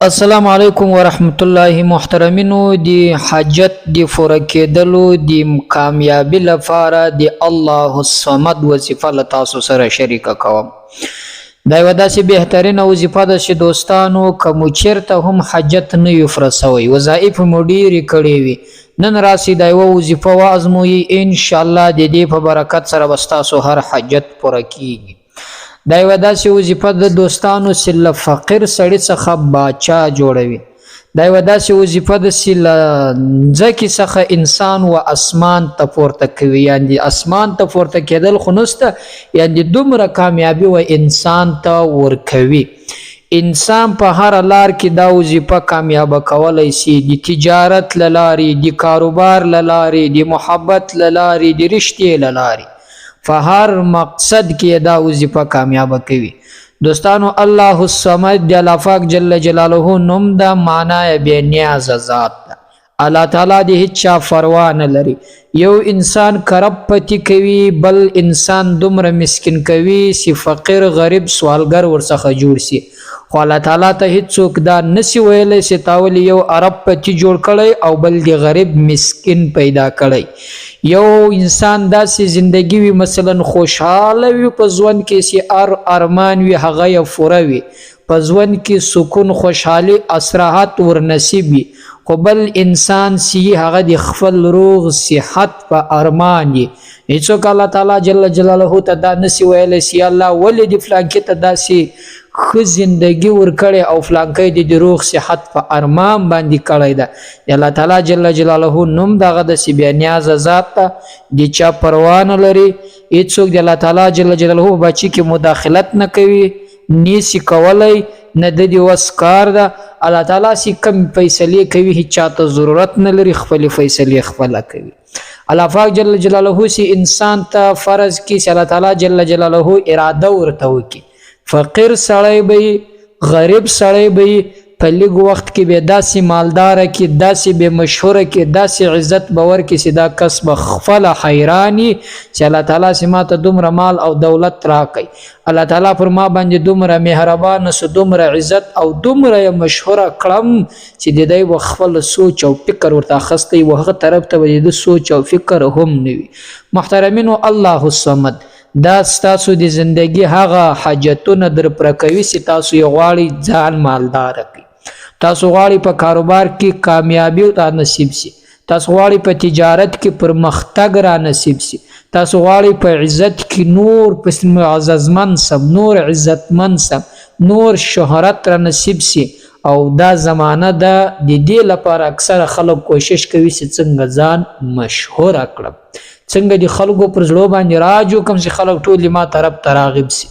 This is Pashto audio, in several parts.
السلام علیکم ورحمت الله. محترمینو دی حاجت دی پوره کېدلو دی کامیابی لپاره دی الله الصمد وظیفه له تاسو سره شریکه کوم. دا یوه داسې بهترینه وظیفه ده چې دوستانو که مو چېرته هم حاجت نه وي پوره سوی، وظایف مو ډېرې کړې وي، نن راسئ دا یوه وظیفه وازمویئ، انشاءالله د دې په برکت سره به ستاسو هر حاجت پوره کیږي. دا یوه داسې وظیفه ده دوستانو چې له فقیر سړي څخه باچا جوړوي. دا یوه داسې وظیفه ده چې له ځمکې څخه انسان و اسمان ته پورته کوي، یعنې اسمان ته پورته کېدل خو نسته، یعنې دومره کامیابي و انسان ته ورکوي. انسان په هر لار کې دا وظیفه کامیابه کولی شي، د تجارت له لارې، د کاروبار له لارې، د محبت له لارې، د رشتې له لارې، په هر مقصد کې دا وظیفه کامیابه کوي. دوستانو الله الصمد د الله پاک جل جلاله نوم ده، معنا یې بې نیازه ذات ده. الله تعالی د هیڅ چا پروا نه لري. یو انسان کرب پتی کوي، بل انسان دومره مسکین کوي چې فقیر غریب سوالګر ورڅخه جوړ شي، خو الله تعالی ته هیڅوک دا نسی ویلی چې تا ولې یو عرب پتی جوړ کړی او بل د غریب مسکین پیدا کړی. یو انسان داسې زندگی وي مثلا خوشحاله وي په ژوند کې چې ارمان وي هغه یې پوره وي، په ژوند کې سکون خوشحالي استراحت ورنصیب وي، خو بل انسان چې هغه د خپل روغ صحت په ارمان وي. هیڅوک الله تعالی جل جلاله ته دا نسی ویلی چې الله ولې د فلانکي ته داسې ښه زندگی ورکړې او فلانکی د روغ صحت په ارمان باندې کړی ده. د الله تعالی جل جلاله نوم دغه د چې بې نیازه ذات ته د چا پروا نه لري. هېڅوک د الله تعالی جل جلاله په بچي کې مداخلت نه کوي، نیسي کولی، نه د دې وس کار ده. الله تعالی چې کم فیصلې کوي هېڅ چاته ضرورت نه لري، خپلې فیصلې خپله کوي. الله پاک جل جلاله چې انسان ته فرض کړي چې الله تعالی جل جلاله اراده ورته وکړي، فقیر سړی به وي، غریب سړی به وي، په لږ وخت کې به داسې مالداره کې، داسې بې مشهوره کې، داسې عزت به ورکړي چې دا کس به خپله حیران وي چې الله تعالی چې ما ته دومره مال او دولت راکړی، الله تعالی پر ما باندې دومره مهربانه سو، دومره عزت او دومره یې مشهوره کړم چې د دی به خپل سوچ او فکر ورته اخیستی و، هغه طرف ته به د سوچ او فکر هم نه وي. محترمینو الله الصمد دا ستاسو د زندگی هغه حاجتونه در پوره کوي چې تاسو یې غواړئ ځان مالداره کړئ، تاسو غواړئ په کاروبار کې کامیابي را نصیب شي، تاسو غواړئ په تجارت کې پرمختګ را نصیب شي، تاسو غواړئ په عزت کې نور پس معززمن سم، نور عزتمن سم، نور شهرت را نصیب شي. او دا زمانه ده د دې لپاره اکثره خلک کوشش کوي چې څنګه ځان مشهوره کړم، څنګه د خلکو پر زړه باندې راج وکړم چې خلک ټول ما طرف ته راغب شي.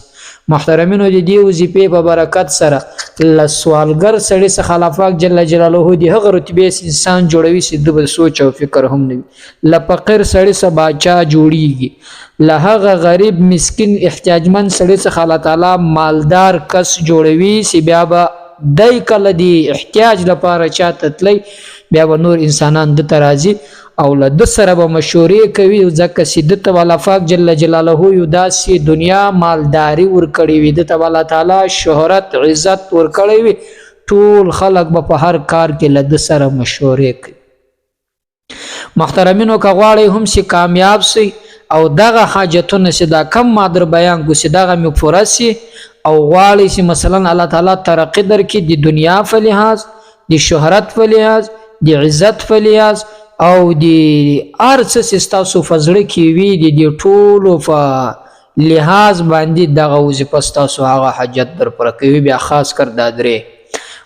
محترمینو د دې وظیفې په برکت سره له سوالګر سړي څخه الله پاک جل جلاله د هغه رتبې انسان جوړوي چې د بل سوچ او فکر هم نه وي. له فقیر سړي څخه باچا جوړیږي، له هغه غریب مسکین احتیاجمند سړي څخه الله تعالی مالدار کس جوړوي چې بیا به دی کله د احتیاج لپاره چاته تللی بیا به نور انسانان ده ته راځي او له ده سره به مشورې کوي، ځکه چې ده ته به الله پاک جل جلاله یو داسې دنیا مالداري ورکړې وي، ده ته به الله تعالی شهرت عزت ورکړی وي، ټول خلک به په هر کار کې له ده سره مشورې کوي. محترمینو که غواړئ هم چې کامیاب شئ او دغه حاجتونه چې دا کم ما در بیان کړو چې دغه مې پوره شي، او غواړئ چې مثلا الله تعالی ترقي درکړي د دنیا په لحاظ، د شهرت په لحاظ، د عزت په لحاظ او د هر څه چې ستاسو په زړه کې وي د دې ټولو په لحاظ باندې دغه وظیفه ستاسو هغه حاجت در پوره کوي. بیا خاص کر دا درې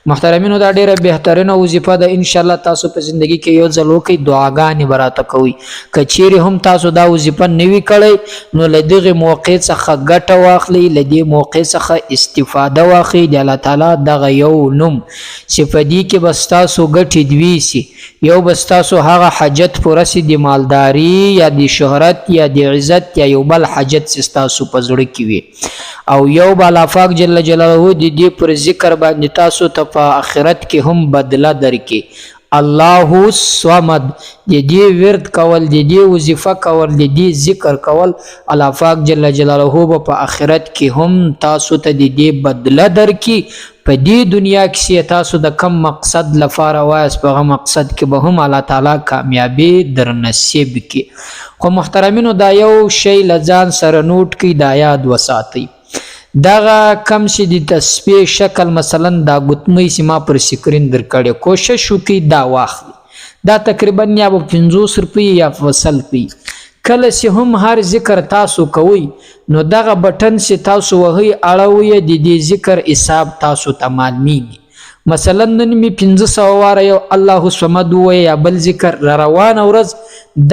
محترمینو دا ډیره بهترینه وظیفه ده. انشاءالله تاسو په زندگی کې یو ځل وکړئ، دعاګانې به راته کوئ. که چیرې هم تاسو دا وظیفه نه وي کړی نو له دغې موقع څخه ګټه واخلئ، له دې موقع څخه استفاده واخلئ. د الله تعالی دغه یو نوم چې په دې کې به ستاسو ګټې دوی سي، یو به ستاسو هغه حاجت پوره سي د مالداري یا د شهرت یا د عزت یا یو بل حاجت چې ستاسو په زړه کې وي، او یو به الله پاک جل جلاله د دې پر ذکر باندې تاسو ته په آخرت کې هم بدله درکړي. الله الصمد د دې ورد کول، د دې وظیفه کول، د دې ذکر کول، الله پاک جل جلاله په آخرت کې هم تاسو ته د دې بدله درکړي په دې دنیا کې تاسو د کم مقصد لپاره وایاست په هغه مقصد کې به هم الله تعالی کامیابی در نصیب کړي. خو محترمینو دا یو شی له ځان سره نوٹ کړئ، دا یاد وساتئ، دغه کم چې د تسبیح شکل مثلا دا ګوتمۍ چې ما پر سکرین درکړې، کوشش وکړئ دا واخلئ. دا تقریبا یا به 50 روپۍ یا فصل پی. کله چې هم هر ذکر تاسو کوئ نو دغه بټن چې تاسو وهئ اړوئ د دې ذکر حساب تاسو ته معلومیږي. مثلا نن می 500 واره یو الله صمد وای یا بل ذکر روانه ورځ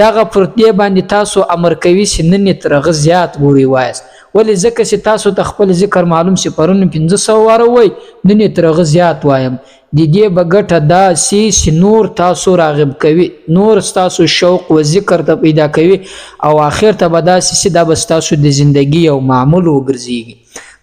دغه پر دې باندې تاسو امر کوي چې نن ترغه زیات ګوري وایست، ولی ځکه چې تاسو ته خپل ذکر معلوم شي پرون 500 واره وای نن ترغه زیات وایم. د دې بغټه دا چې نور تاسو راغب کوي، نور تاسو شوق و ذکر ته پیدا کوي او اخر ته به دا چې دا بس تاسو د ژوندۍ او معمول وګرځيږي.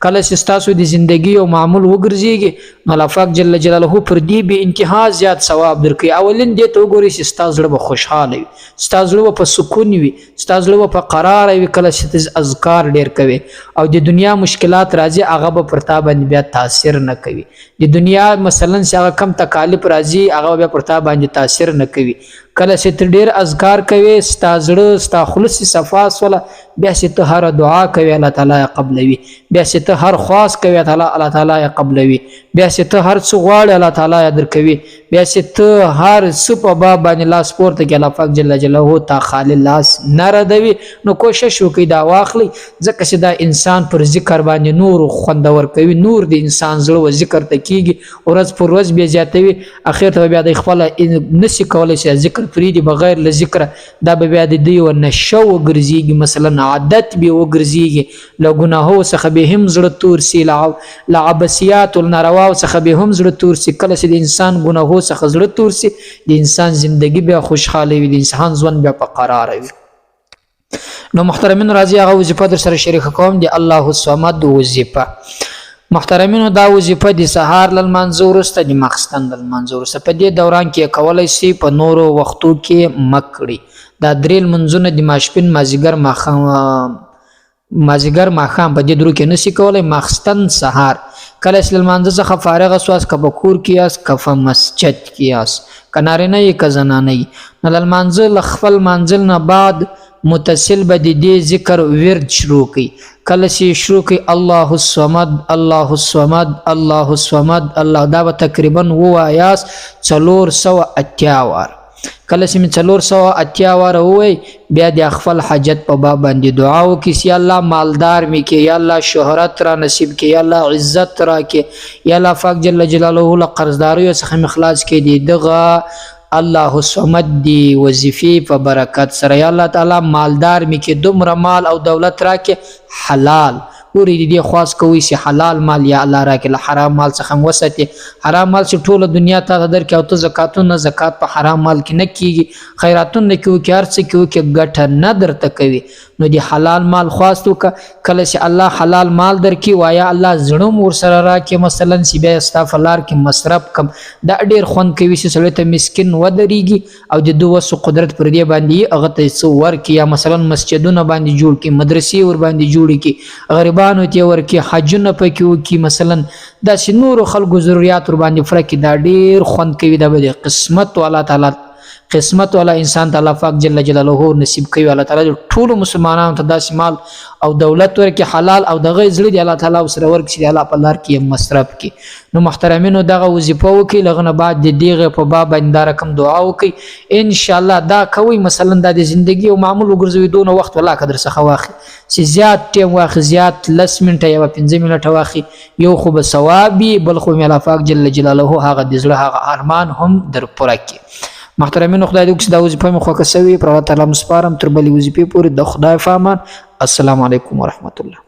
کله چې تاسو د ژوندۍ او معمول وګرځيږي الله پاک جل جلاله پر دې به انتها زیات ثواب درکړي. اولین دې ته وګورئ چې تاسو زړه خوشاله وي، تاسو زړه په سکون وي، تاسو زړه په قرار وي. کله چې اذکار ډیر کوي او د دنیا مشکلات راځي هغه به پر تا باندې بیا تاثیر نه کوي. د دنیا مثلا هغه کم تکالیف راځي هغه بیا پر تا باندې تاثیر نه کوي. کله چې ته ډیر اذکار کوي ستا زړه ستا خلص صفا سوله، بیا چې ته هر دعا کوي الله تعالی قبلوي، بیا چې ته هر خواست کوي الله تعالی قبلوي، بیا چې ته هر څه غواړې الله تعالی درکوي، بیا چې ته هر څه په باب باندې لاس پورته کې الله پاک جل جلاله تا خالی لاس نه ردوي. نو کوشش وکړئ دا واخلئ، ځکه چې دا انسان پر ذکر باندې نور خوندور کوي، نور د انسان زړه ذکر ته کیږي ورځ پر ورځ بیا زیاتوي. اخر ته بیا د خپل نسی کولای چې ذکر فریدي بغیر له ذکر دا به بیا د دوی و نشو وګرځيږي، مثلا عادت به وګرځيږي، له ګناهو څخه به هم زړه تور سي، له عبثيات الناروا څخه به هم زړه تور سي. کله چې د انسان ګناهو څخه زړه تور سي د انسان زندگی بیا خوشحاله وي، د انسان ژوند بیا په قرار وي. نو محترمین راځي هغه وظیفه در سره شریک کوم دی الله الصمد وظیفه. محترمینو دا وظیفه د سهار لمانځه وروسته د ماخستن لمانځه وروسته په دې دوران کې کولای شي، په نورو وختو کې مکړي. دا درې لمونځونه د ماسپښین مازیګر ماښام په دې درو کې نشي کولای، ماخستن سهار. کله چې لمانځه څخه فارغ سواس که په کور کې یاست که په مسجد کې یاست، که نارینه یې که زنانه یې، نو د لمانځه له خپل منزل نه بعد متصل به د دې ذکر ورد شروع کړي. کله چې شروع کړي الله الصمد الله الصمد الله الصمد الله، دا به تقریبا ووایاست 480 وار. کله چې 480 وار ووایي بیا د خپل حاجت په باب باندې دعا وکړي چې یا الله مالدار مې کې، یا الله شهرت را نصیب کې، یا الله عزت را کې، یا الله پاک جل جلاله له قرضداریو څخه مخلاص کې. دی دغه الله الصمد دی وظیفې په برکت سره یا الله تعالی مالدار مې کې، دومره مال او دولت را کې حلال ورې دې خواص کوي چې حلال مال یا الله را کې، له حرام مال څخه وساتي. حرام مال چې ټوله دنیا ته درکې او ته زکاتونه زکات په حرام مال کې نه کیږي، خیراتونه کې وکړي، هر څه کې وکړي، ګټه نه درته کوي. نو دی حلال مال خواست وکړه. کله چې الله حلال مال درکې وایا الله زړه ور سره را کې، مثلا چې بیا ستا په لار کې مصرف کم، دا ډېر خوند کوي چې سړی ته مسکین ودرېږي او د ده وس قدرت پر دې باندې هغه ته څه ورکړي، یا مثلا مسجدونه باندې جوړ کړي، مدرسې ور باندې جوړې کړي، غریبانو ته ورکړي، حجونه پکې وکړي، مثلا داسې نورو خلکو ضروريات ور باندې پوره کړي. دا ډېر خوند کوي. دا به د قسمت والا تعالی قسمت والا انسان ته الله پاک جل جلاله نصیب کوي. الله تعالی ټول مسلمانانو ته داسې مال او دولت ورکړي حلال، او دغه زړه دی الله تعالی سره ورکړي چې الله په لار کې مصرف کړي. نو محترمینو دغه وظیفه وکړي، لغه نه بعد د دغه په باب باندې دا رقم دعا وکړي ان شاء الله. دا کوي مثلا د ژوندۍ او معمول وګرځوي، دونه وخت ولا قدر څخه واخلي چې زیات ټیم واخلي، زیات 10 منټه یا 15 منټه واخلي، یو خو به ثوابي، بل خو الله پاک جل جلاله هغه د زړه هغه ارمان هم در پوره کړي. محترمینو خدای دې دا وظیفه مې خوښه شوې، پر الله تعالی مسپارم تر بلې وظیفې پورې. د خدای په امان. السلام علیکم ورحمت الله.